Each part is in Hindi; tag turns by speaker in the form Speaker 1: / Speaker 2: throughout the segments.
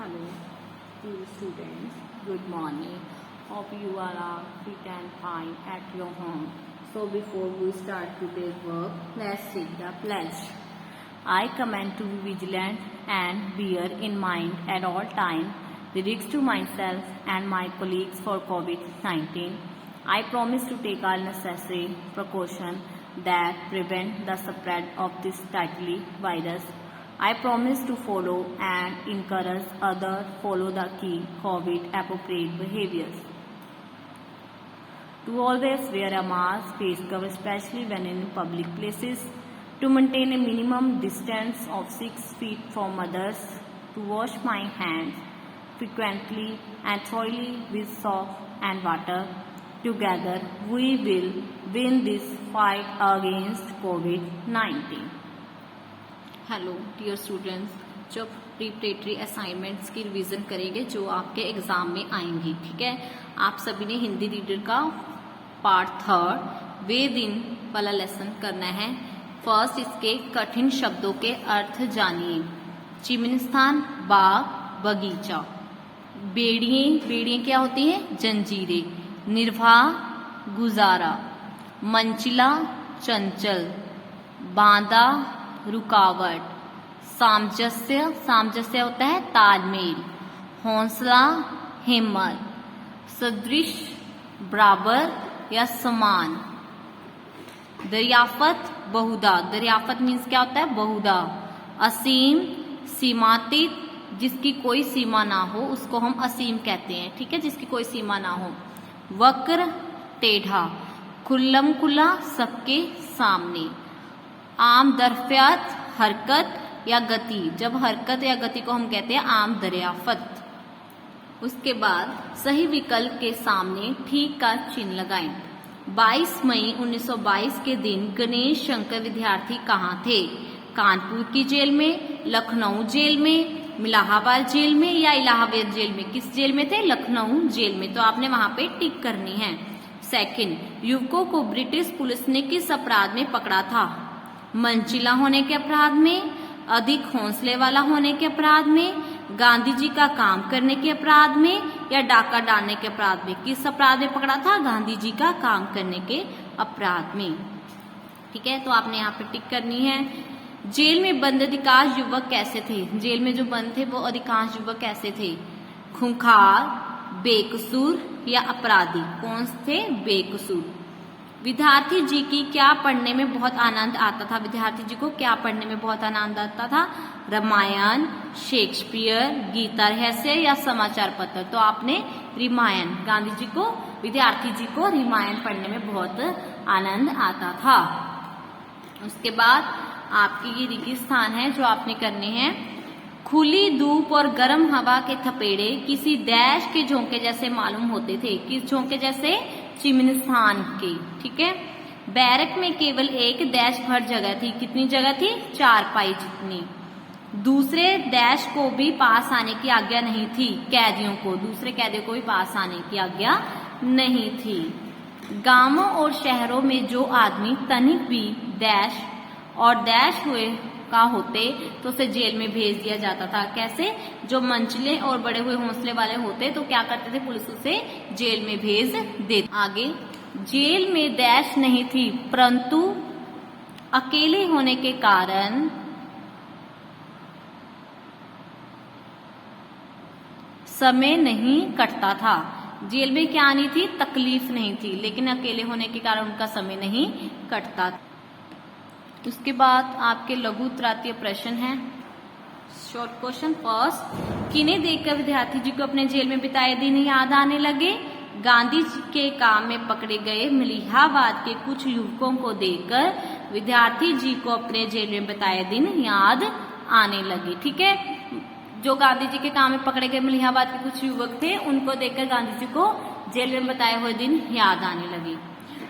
Speaker 1: Hello, dear students. Good morning. Hope you all are fit and fine at your home. So before we start today's work, let's say the pledge. I command to be vigilant and bear in mind at all times the risks to myself and my colleagues for COVID-19. I promise to take all necessary precautions that prevent the spread of this deadly virus. I promise to follow and encourage others follow the key COVID appropriate behaviors. To always wear a mask, face cover, especially when in public places. To maintain a minimum distance of 6 feet from others. To wash my hands frequently and thoroughly with soap and water. Together we will win this fight against COVID-19.
Speaker 2: Hello dear students, जब प्रिपरेटरी असाइनमेंट्स की रिवीजन करेंगे जो आपके एग्जाम में आएंगी, ठीक है। आप सभी ने हिंदी रीडर का पार्ट 3 वे दिन वाला लेसन करना है। फर्स्ट इसके कठिन शब्दों के अर्थ जानिए। चिमनस्थान, बाग, बगीचा। बेड़िए क्या होती हैं? जंजीरें। निर्वाह, गुजारा। मंचिला, चंचल। बांदा, रुकावट। सामंजस्य होता है तालमेल। हौसला, हिम्मत। सदृश, बराबर या समान। दरियाफत, बहुधा। दरियाफत मीन्स क्या होता है? बहुधा। असीम, सीमातीत, जिसकी कोई सीमा ना हो उसको हम असीम कहते हैं, ठीक है, जिसकी कोई सीमा ना हो। वक्र, टेढ़ा। खुल्लम खुल्ला, सबके सामने। आम दरफ्यात, हरकत या गति। जब हरकत या गति को हम कहते हैं आम दरियाफत। उसके बाद सही विकल्प के सामने ठीक का चिन्ह लगाएं। 22 मई 1922 के दिन गणेश शंकर विद्यार्थी कहाँ थे? कानपुर की जेल में, लखनऊ जेल में, इलाहाबाद जेल में या इलाहाबाद जेल में? किस जेल में थे? लखनऊ जेल में। तो आपने वहां पे टिक करनी है। सेकंड, युवकों को ब्रिटिश पुलिस ने किस अपराध में पकड़ा था? मंचिला होने के अपराध में, अधिक हौसले वाला होने के अपराध में, गांधी जी का काम करने के अपराध में या डाका डालने के अपराध में? किस अपराध में पकड़ा था? गांधी जी का काम करने के अपराध में, ठीक है। तो आपने यहाँ पे टिक करनी है। जेल में बंद अधिकांश युवक कैसे थे? जेल में जो बंद थे वो अधिकांश युवक कैसे थे? खूंखार, बेकसूर या अपराधी? कौन थे? बेकसूर। विद्यार्थी जी की क्या पढ़ने में बहुत आनंद आता था? विद्यार्थी जी को क्या पढ़ने में बहुत आनंद आता था? रामायण, शेक्सपियर, गीता रहस्य या समाचार पत्र? तो आपने रामायण। गांधी जी को, विद्यार्थी जी को रामायण पढ़ने में बहुत आनंद आता था। उसके बाद आपकी ये रेगिस्तान है जो आपने करने हैं। खुली धूप और गर्म हवा के थपेड़े किसी देश के झोंके जैसे मालूम होते थे। किस झोंके जैसे? चिमनस्थान के, ठीक है। बैरक में केवल एक डैश भर जगह थी। कितनी जगह थी? 4 पाई जितनी। दूसरे डैश को भी पास आने की आज्ञा नहीं थी। कैदियों को, दूसरे कैदियों को भी पास आने की आज्ञा नहीं थी। गांवों और शहरों में जो आदमी तनिक भी डैश और डैश हुए का होते तो उसे जेल में भेज दिया जाता था। कैसे? जो मंचले और बड़े हुए हौसले वाले होते तो क्या करते थे? पुलिस उसे जेल में भेज देती। आगे, जेल में डैश नहीं थी परंतु अकेले होने के कारण समय नहीं कटता था। जेल में क्या नहीं थी? तकलीफ नहीं थी, लेकिन अकेले होने के कारण उनका समय नहीं कटता था। उसके बाद आपके लघु उत्तरार्थिय प्रश्न है। Short question. फर्स्ट, किन्हें देखकर विद्यार्थी जी को अपने जेल में बिताए दिन याद आने लगे? गांधी जी के काम में पकड़े गए इलाहाबाद के कुछ युवकों को देखकर विद्यार्थी जी को अपने जेल में बिताए दिन याद आने लगे, ठीक है। जो गांधी जी के काम में पकड़े गए इलाहाबाद के कुछ युवक थे उनको देखकर गांधी जी को जेल में बिताए हुए दिन याद आने लगे।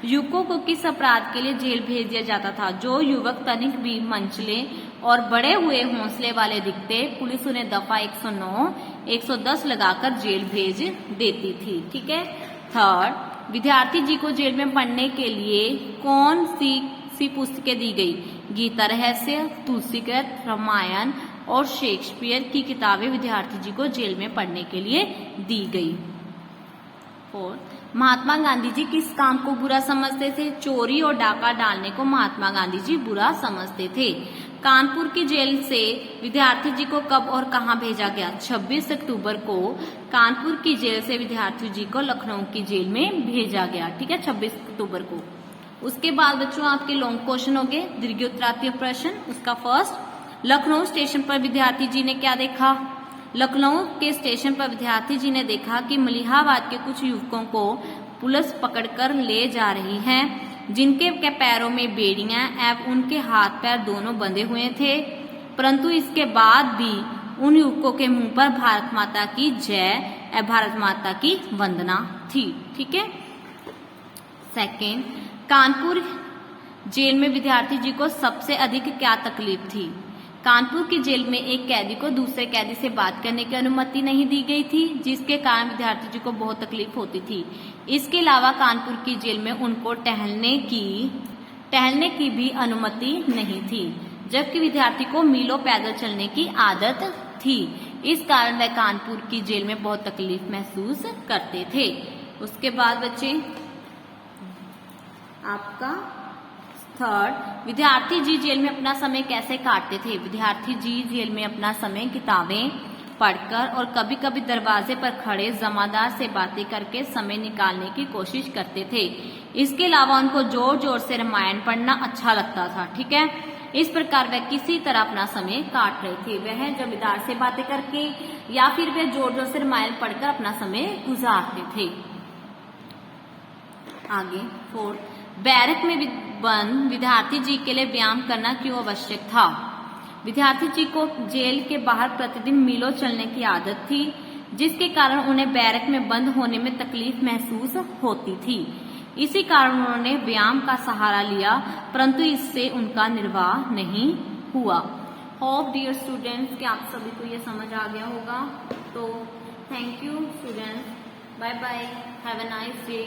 Speaker 2: युवकों को किस अपराध के लिए जेल भेज दिया जाता था? जो युवक तनिक भी मंचले और बड़े हुए हौसले वाले दिखते पुलिस उन्हें दफा 109, 110 लगाकर जेल भेज देती थी, ठीक है। थर्ड, विद्यार्थी जी को जेल में पढ़ने के लिए कौन सी पुस्तकें दी गई? गीता रहस्य, तुलसीकृत, रामायण, और शेक्सपियर की किताबें विद्यार्थी जी को जेल में पढ़ने के लिए दी गई। 4. महात्मा गांधी जी किस काम को बुरा समझते थे? चोरी और डाका डालने को महात्मा गांधी जी बुरा समझते थे। कानपुर की जेल से विद्यार्थी जी को कब और कहां भेजा गया? 26 अक्टूबर को कानपुर की जेल से विद्यार्थी जी को लखनऊ की जेल में भेजा गया। ठीक है, 26 अक्टूबर को। उसके बाद बच्चों आपके लॉन्ग क्वेश्चन हो गए, दीर्घोत्तरार्थिक प्रश्न। उसका फर्स्ट, लखनऊ स्टेशन पर विद्यार्थी जी ने क्या देखा? लखनऊ के स्टेशन पर विद्यार्थी जी ने देखा कि मलिहाबाद के कुछ युवकों को पुलिस पकड़कर ले जा रही है, जिनके के पैरों में बेड़ियां एवं उनके हाथ पैर दोनों बंधे हुए थे, परंतु इसके बाद भी उन युवकों के मुंह पर भारत माता की जय एवं भारत माता की वंदना थी। ठीक है। सेकेंड, कानपुर जेल में विद्यार्थी जी को सबसे अधिक क्या तकलीफ थी? कानपुर की जेल में एक कैदी को दूसरे कैदी से बात करने की अनुमति नहीं दी गई थी, जिसके कारण विद्यार्थी जी को बहुत तकलीफ होती थी। इसके अलावा कानपुर की जेल में उनको टहलने की भी अनुमति नहीं थी, जबकि विद्यार्थी को मीलों पैदल चलने की आदत थी। इस कारण वह कानपुर की जेल में बहुत तकलीफ महसूस करते थे। उसके बाद बच्चे आपका थर्ड, विद्यार्थी जी जेल में अपना समय कैसे काटते थे? विद्यार्थी जी जेल में अपना समय किताबें पढ़कर और कभी कभी दरवाजे पर खड़े जमादार से बातें करके समय निकालने की कोशिश करते थे। इसके अलावा उनको जोर जोर से रामायण पढ़ना अच्छा लगता था। ठीक है, इस प्रकार वह किसी तरह अपना समय काट रहे थे। वह जमींदार से बातें करके या फिर वह जोर जोर से रामायण पढ़कर अपना समय गुजारते थे। आगे 4, बैरक में बंद विद्यार्थी जी के लिए व्यायाम करना क्यों आवश्यक था? विद्यार्थी जी को जेल के बाहर प्रतिदिन मीलों चलने की आदत थी, जिसके कारण उन्हें बैरक में बंद होने में तकलीफ महसूस होती थी। इसी कारण उन्होंने व्यायाम का सहारा लिया, परंतु इससे उनका निर्वाह नहीं हुआ। होप डियर स्टूडेंट्स कि आप सभी को ये समझ आ गया होगा। तो thank you students, bye bye, have a nice day.